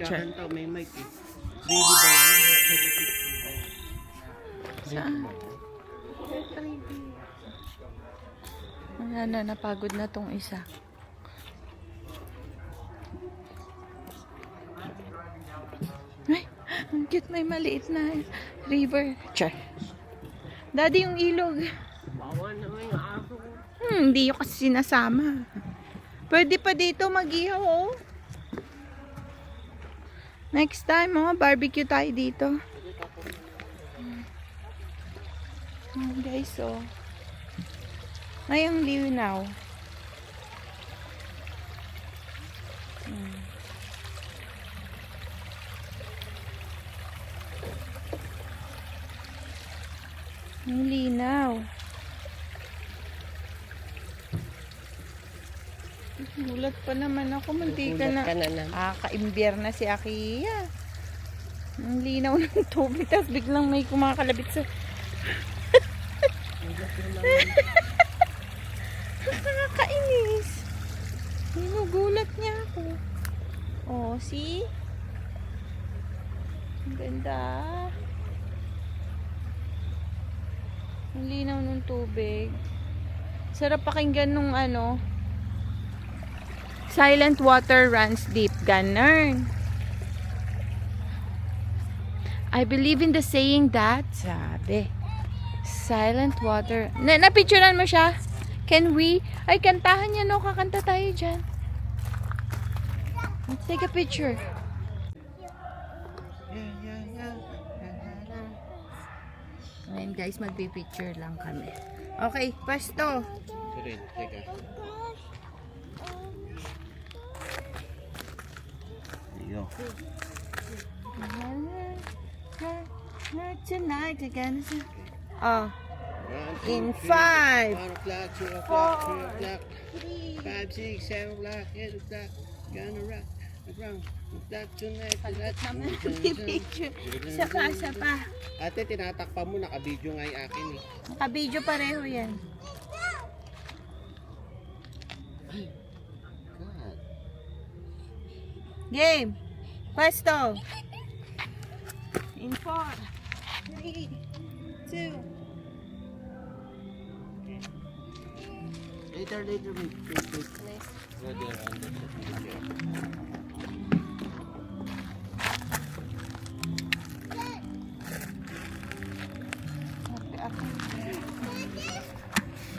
nagkakanta, may mic eh. Baby ba yan? Saan? Wala na, napagod na tong isa. Ay, ang cute, may maliit na river. Char. Daddy, yung ilog. Bawal naman yung aso ko. Hindi yung kasi sinasama. Pwede pa dito mag-ihaw, oh. Next time, oh, barbecue tayo dito. Guys, oh. Ngayong linaw. Ang linaw. Gulat pa naman ako. Mantika na. Kaimbyer na si Akiya. Ang linaw ng tubig. Tapos biglang may kumakalabit sa... Nakakainis. Ginugulat niya ako. Oh, see? Ang ganda. Ang linaw ng tubig. Sarap pakinggan nung ano. Silent water runs deep. Ganun. I believe in the saying that, sabi, silent water. Napicturean mo siya? Can we? Ay, kantahan niya, no? Kakanta tayo dyan. Let's take a picture. Ngayon guys, magpipicture lang kami. Okay, pasto. Sige, teka. Iyo. Not tonight again. Oh. In 5, 1 o'clock, 2 o'clock, 3 o'clock, 5, 6, 7 o'clock, 8 o'clock, gonna rock around. That tonight, that picture. Isa pa. Ate, tinatakpan mo, naka-video nga yung akin eh. Naka-video pareho yan. God. Game. Pwesto. In 4, 3, 2. Later, wait. Go there on the picture.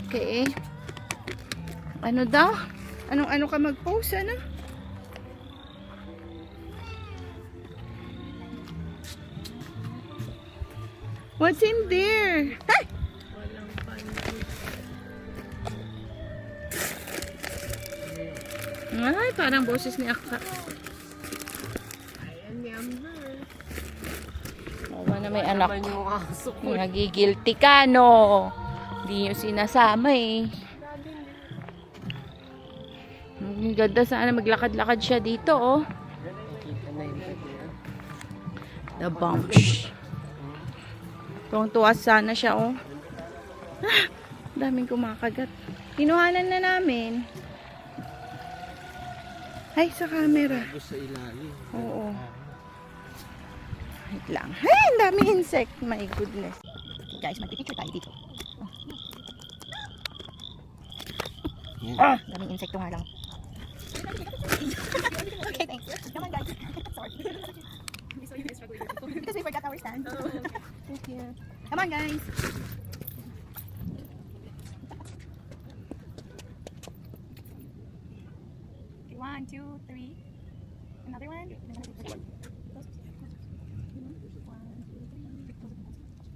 Okay. Ano daw? Ano ka mag-post, ano? What's in there? Ay! Walang panay. Ay, parang boses ni Aka. Ayan, number. Awa na may anak. Naman yung aso ko. Nagigilty ka, no? Hindi nyo sinasama, eh. Ang ganda, sana maglakad-lakad siya dito, oh. Nakita na yung pagkira. The bunch. Tuwang-tuwa sana siya, oh. Ah, daming kumakagat. Kinuhanan na namin. Ay, sa camera. Tapos sa ilalim. Oo. Wait lang. Ay, ang daming insect. My goodness. Guys, magpipicture tayo dito. Oh. Yeah. Daming insekto nga lang. Okay, thanks. Come on, guys. Sorry. Because we forgot our stand. Thank you. Come on, guys. Okay, 1, 2, 3. Another one.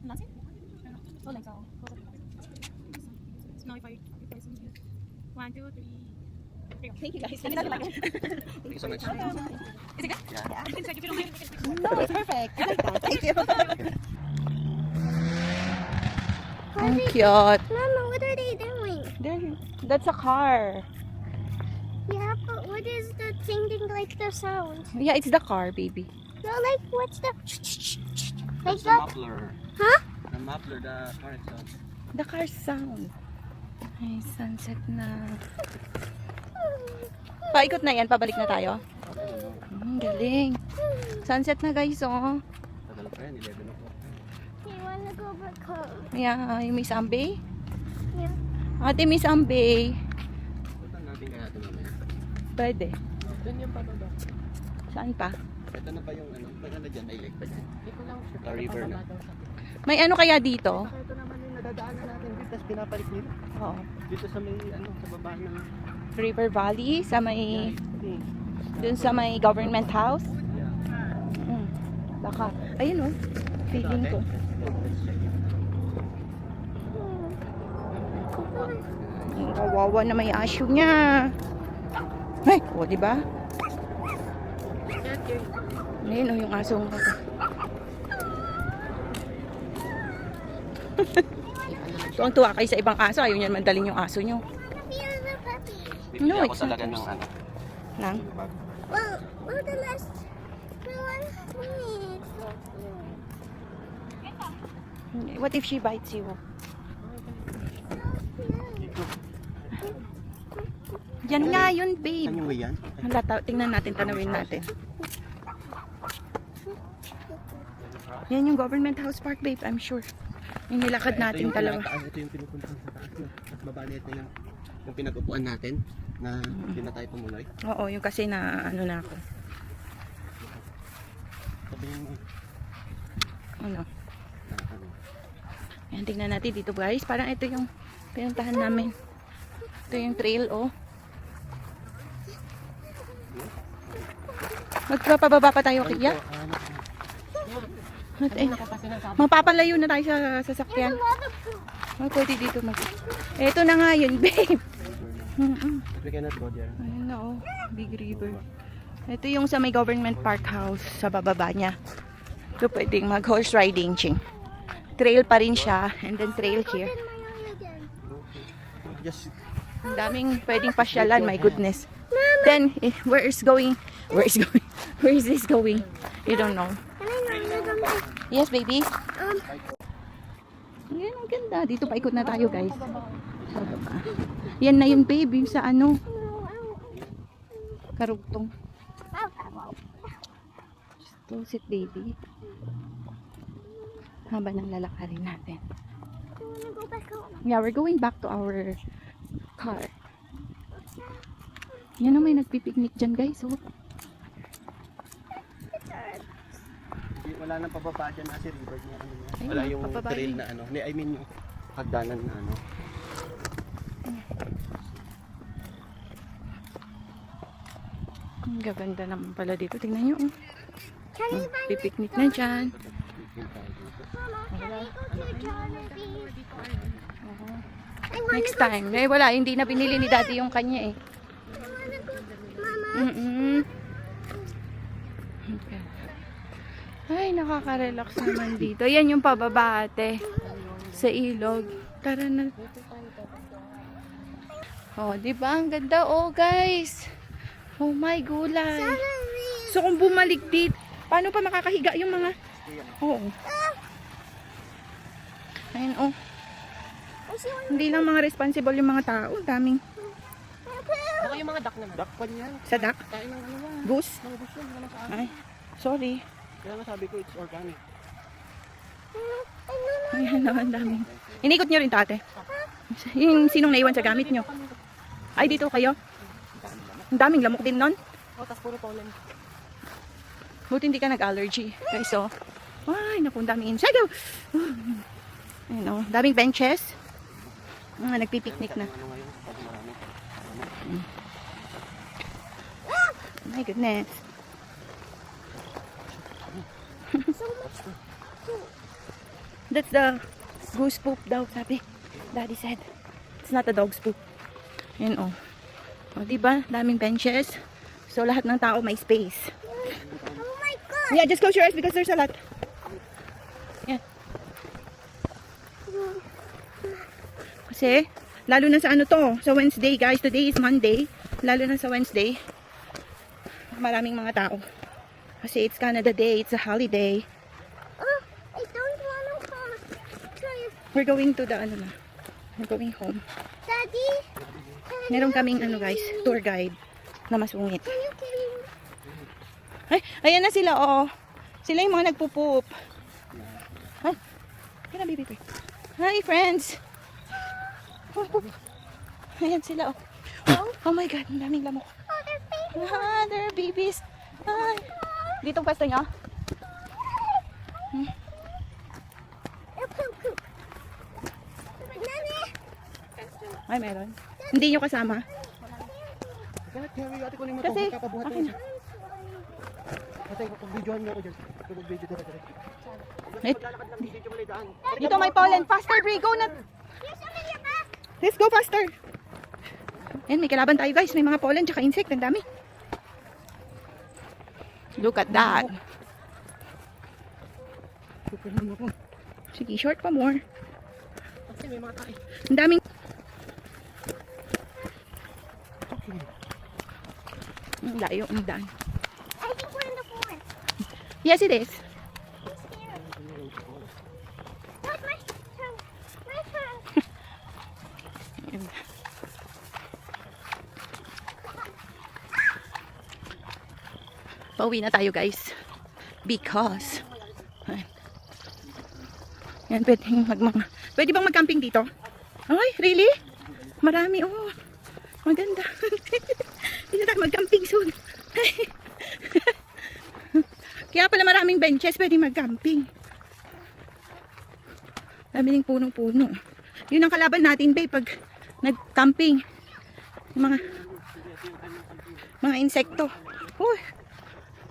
That's it? Oh, like so. So now if I some here. 1, 2, 3. Thank you guys. Thank you so much. Is it good? Yeah. You can check if you don't mind. No, it's perfect. I like that. Thank you. Ang cute. Mama, what are they doing? That's a car. Yeah, but what is the thing like the sound? Yeah, it's the car, baby. No, like what's the like That's the that? muffler. Huh? The muffler, the car sound. The car sound. Ay, sunset na. Paikot na yan. Pabalik na tayo. Galing. Sunset na guys, oh. Tagal pa yan, 11 o'clock. You wanna go back home? Yeah, yung Miss Ambay. Yeah. Ate Miss Ambay. Punta natin kaya ito mamaya. Pwede. Doon yung pababa. Saan pa? Ito na pa yung ano, maganda dyan, may lake pa dyan. Hindi ko lang sure. The river na. May ano kaya dito? Ito naman yung nadadaanan natin dito, tapos pinapalik nila. Oo. Dito sa may, ano, sa baba ng... River Valley, sa may, Okay. dun sa may government house. Yeah. Baka, ayun oh. Feeling ko. Ang kawawa na may aso niya. Ay, o, diba? Ayun oh, yung asong ko. Tuwang-tuwa kayo sa ibang aso. Ayaw niyan mandalin yung aso nyo. Feel the puppy. Bibili No, ako it's talaga not ng ano. Nang? Well, the last one minute. What if she bites you? Yan nga yun, babe. Saan yung way yan? Tingnan natin, tanawin natin. Yan yung government house park, babe, I'm sure. Yung nilakad natin talaga. Ito yung pinupuntahan sa taas na. At baba nito yung pinag-upuan natin na hindi na tayo pumuloy. Oo, yung kasi na ano na ako. Sabihin mo. Ano? Na, ano. Yan, tingnan natin dito guys. Parang ito yung pinuntahan namin. Ito yung trail, oh. Magpapababa pa tayo, Kaya? Mapapalayo na tayo sa sasakyan. Oh, pwede dito mag... Ito na nga yun, babe. We cannot go there. Ayun na, oh. Big River. Ito yung sa may government park house sa bababa niya. Ito pwedeng mag horse riding, ching. Trail pa rin siya. And then trail here. Open my eye again. Just Ang daming pwedeng pasyalan, my goodness. Then, where is this going? You don't know. Can I know something? Yes, baby. Yan, ang ganda. Dito pa ikot na tayo, guys. Sa baba. Yan na yun, baby. Sa ano? Karugtong. Just close it, baby. Haba ng lalakarin natin. I wanna go back home. Yeah, we're going back to our car. Yan na, may nagpipiknik dyan, guys. Oh. wala nang pababa dyan na si river niya. Ano, niya. Ayun, Wala yung pababa trail yun. na ano. I mean yung hagdanan na ano. Ang gaganda naman pala dito. Tingnan nyo. Oh. Can we buy Pipiknik na dyan. Mama, can we go to Jollibee? I wanna Next go. time. Eh, wala. Hindi na binili ni daddy yung kanya eh. I wanna go. Mama. Okay. Ay, nakaka-relax naman dito. Yan yung pababa ate. Sa ilog. Tara na. Oh, di ba? Ang ganda oh, guys. Oh my gulay. Sorry. So kung bumalik dito, paano pa makakahiga yung mga... Oo. Ayun oh. I see one. Hindi lang mga responsible yung mga tao. Daming Baka yung mga duck naman. Duck pa niyan. sa duck. Kain ng ano yan. Goose. Mga gusto nila na sa akin. Ay, sorry. Kaya nga sabi ko it's organic. Ayan na, ang daming. Inikot nyo rin tate. Yung sinong naiwan sa gamit nyo. Ay, dito kayo. Ang daming lamok din nun. Oh, tas puro pollen. Buti hindi ka nag-allergy. Okay, so. Ay, naku, ang daming insect. Ayun o, daming benches. Nagpipiknik na. Ano ngayon? Pag marami. Oh my goodness. So much. That's the goose poop daw, sabi. Daddy said. It's not a dog's poop. Yun o. O, diba? Daming benches. So, lahat ng tao may space. Oh my god. Yeah, just close your eyes because there's a lot. Yeah. Kasi, lalo na sa ano to, sa Wednesday guys. Today is Monday. Lalo na sa Wednesday. Maraming mga tao. Kasi it's Canada Day. It's a holiday. Oh, I don't wanna come. We're going to the ano na. We're going home. Daddy, Meron kaming ano guys, tour guide na masungit. can you carry me? Ay, Ayan na sila, oh. Sila yung mga nagpupoop. Ay, kaya na, baby. Hi, friends. Ayan sila, oh. Oh my God, ang daming lamok. Oh, they're baby. Ah, they're babies. Ay. Dito pwesto niya. They're poop poop. Nani? Ay, meron. Hindi nyo kasama. Kaya carry ate ko mo Kasi, to. Kapabuhat akin ko. Ate, pag-videohan mo ako dyan. Pag-video dito. Wait. Maglalakad lang video mo daan. Dito may pollen. Faster, Bri. Go na. There's some in your back. Let's go faster. Ayan, may kalaban tayo guys. May mga pollen tsaka insect. Ang dami. Look at that. Sige, short pa more. Kasi may mga tayo. Ang daming... Ang layo, ang daan. I think we're in the forest. Yes, it is. I'm scared. Look, my turn. My turn. Pauwi na tayo guys. Because... Yan, pwede bang mag-camping dito? Ay, really? Marami, oh. Maganda. Dito tayo mag-camping soon. Kaya pala maraming benches, pwede mag-camping. Dami ng punong-puno. Yun ang kalaban natin, babe, pag nag-camping. Yung mga insekto. Uy.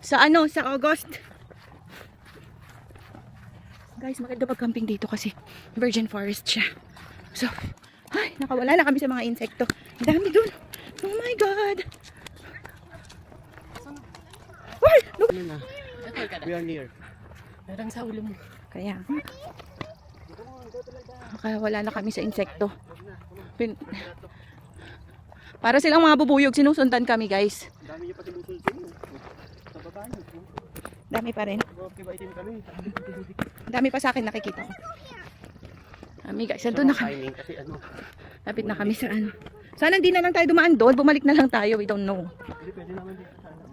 Sa August. Guys, maganda mag-camping dito kasi virgin forest siya. So, ay, nakawala na kami sa mga insekto. Ang dami dun. Oh my God. Ay, look. Ano na? We are near. Parang sa ulo mo. Kaya. Nakawala na kami sa insekto. Para silang mga bubuyog, sinusundan kami guys. Dami niyo pa sinusunod ko. Sa baba niyo. Dami pa rin. Okay ba itim kami? Dami pa sa akin nakikita ko. Dami guys, nandun na kami. Timing kasi ano. Lapit na kami sa ano. Sana hindi na lang tayo dumaan doon. Bumalik na lang tayo. We don't know. Hindi pwede naman dito sa ano.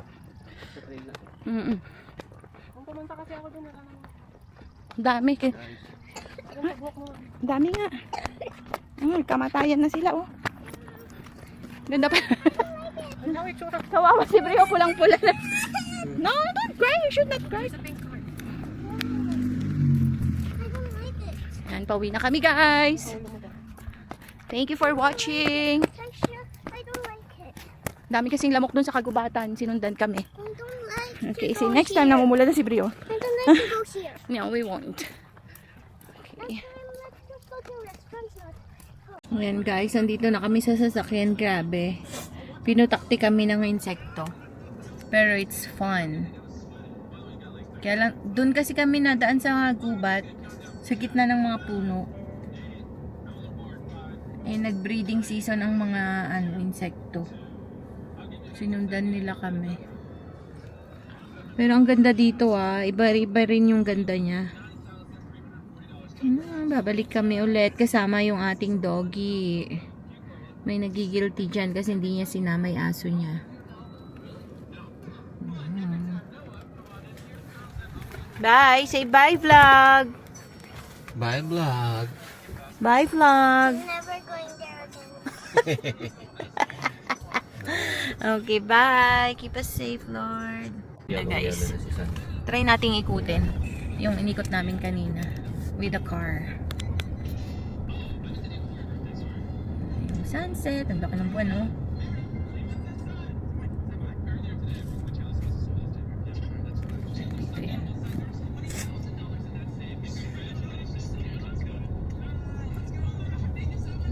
Sa trail na. Kung pumunta kasi ako dun, Dami. Dami nga. Kamatayan na sila oh. Ganda pa. Kawawa si Brio. Pulang-pula na. No, don't cry. You should not cry. I don't like it. Yan, pauwi na kami guys. Thank you for watching. Texture, I don't like it. Dami kasing lamok dun sa kagubatan. Sinundan kami. I don't like Okay, to see go next time here. namumula na si Brio. I don't like to go here. No, we won't. Okay. Let's just go to restaurants now. Ayan guys, andito na kami sa sasakyan. Grabe. Pinutakti kami ng insekto. Pero it's fun. Kaya lang, dun kasi kami nadaan sa gubat. Sa gitna ng mga puno. Eh, nag-breeding season ang mga insekto. Sinundan nila kami. Pero ang ganda dito iba-iba rin yung ganda niya. Babalik kami ulit kasama yung ating doggy. May nagigilty dyan kasi hindi niya sinama yung aso niya. Bye! Say bye vlog! Bye vlog. Bye vlog! Never going there again. Okay, bye! Keep us safe, Lord. Guys, try nating ikutin yung inikot namin kanina with the car. Yung sunset, ang laki ng buwan, no? Dito yan.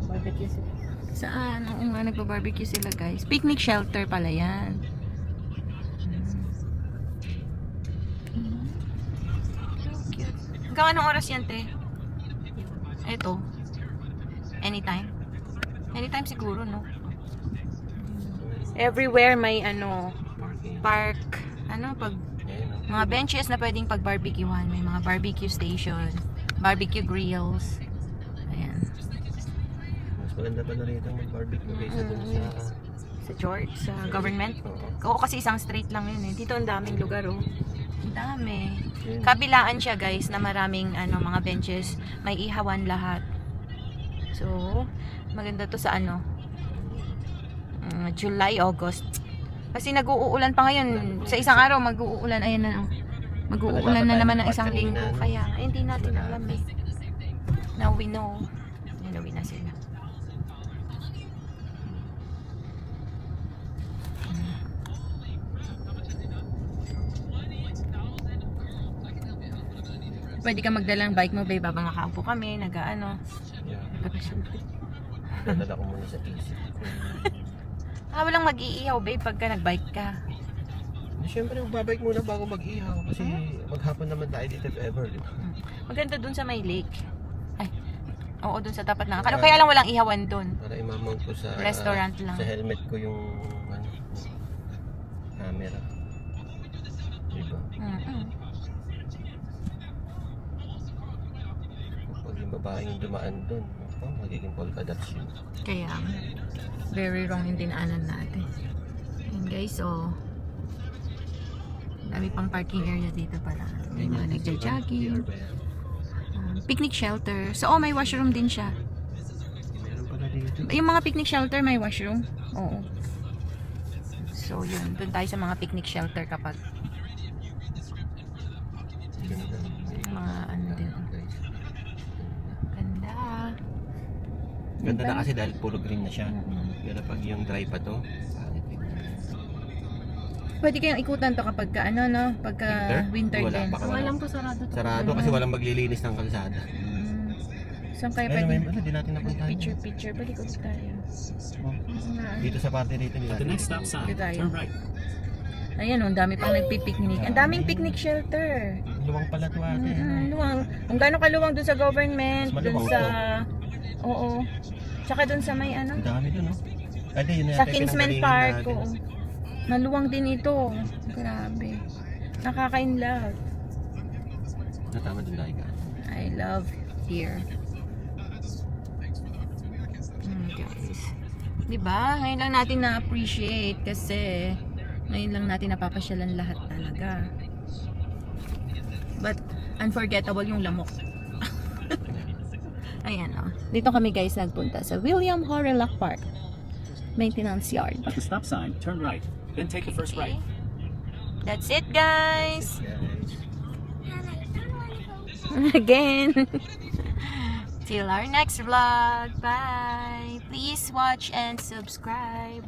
Barbecue sila. Saan? Oo nga, nagpa-barbecue sila guys. Picnic shelter pala yan. Hanggang anong oras yan, te? Ito. Anytime? Anytime siguro, no? Everywhere may park. Pag mga benches na pwedeng pag-barbecuehan. May mga barbecue station. Barbecue grills. Ayan. Mas maganda pa na rito mag-barbecue kaysa dun Sa George, sa government. Oo, kasi isang street lang yun eh. Dito ang daming lugar oh. Ang dami. Kabilaan siya guys na maraming mga benches. May ihawan lahat. So, maganda to sa July, August. Kasi nag-uulan pa ngayon. Sa isang araw mag-uulan. Ayan na. Mag-uulan na naman ng isang linggo. Kaya hindi natin alam eh. Now we know. Uwi na sila. Pwede ka magdala ng bike mo, babe, habang nakaupo kami, nag-ano. Dadala ko muna sa isip. Walang mag-iihaw, babe, pagka nag-bike ka. Siyempre, magbabike muna bago mag-ihaw. Kasi maghapon naman tayo dito if ever. Di ba? Maganda dun sa may lake. Ay, oo, dun sa tapat na. Kaya lang walang ihawan dun. Para imamount ko sa Restaurant lang. Sa helmet ko yung camera. Diba? Kapag yung babaeng yung dumaan dun, magiging polka dots yun. Kaya, very wrong yung dinaanan natin. Ayan guys, so, dami pang parking area dito pala. May mga nagja-jogging. Picnic shelter. So, may washroom din siya. Meron pala dito. Yung mga picnic shelter, may washroom. Oo. So, yun. Doon tayo sa mga picnic shelter kapag Ganda. mga din. Guys. Ganda. Ganda na kasi dahil puro green na siya. Pero pag yung dry pa to, Pwede kayong ikutan to kapag pagka winter Wala, din. baka wala. Alam ko sarado to. Sarado kasi walang maglilinis ng kalsada. Saan kayo Pero pwede? di natin napuntahan. Picture. Pwede ko tayo. Dito sa party rito nila. At the next stop sign, Tayo. turn right. Ayan, ang dami pang nagpipiknik. Ang daming picnic shelter. Luwang pala to ate. Luwang. Ang gano'n kaluwang dun sa government, Mas dun maluwang sa... Oo. Tsaka dun sa may Ang dami dun, no? Ate, yun na Sa yata yung Kingsman pinanggalingan Park. natin. Oo. Maluwang din ito. Grabe. Nakaka-in-love. Natama din tayo ka. I love here. Guys. Diba? Ngayon lang natin na-appreciate kasi ngayon lang natin napapasyalan lahat talaga. But unforgettable yung lamok. Ayan o. Dito kami guys nagpunta sa William Horrelak Park. Maintenance yard. At the stop sign, turn right. Then take the first right. That's it guys. And I don't want to go. Again. Till our next vlog. Bye. Please watch and subscribe.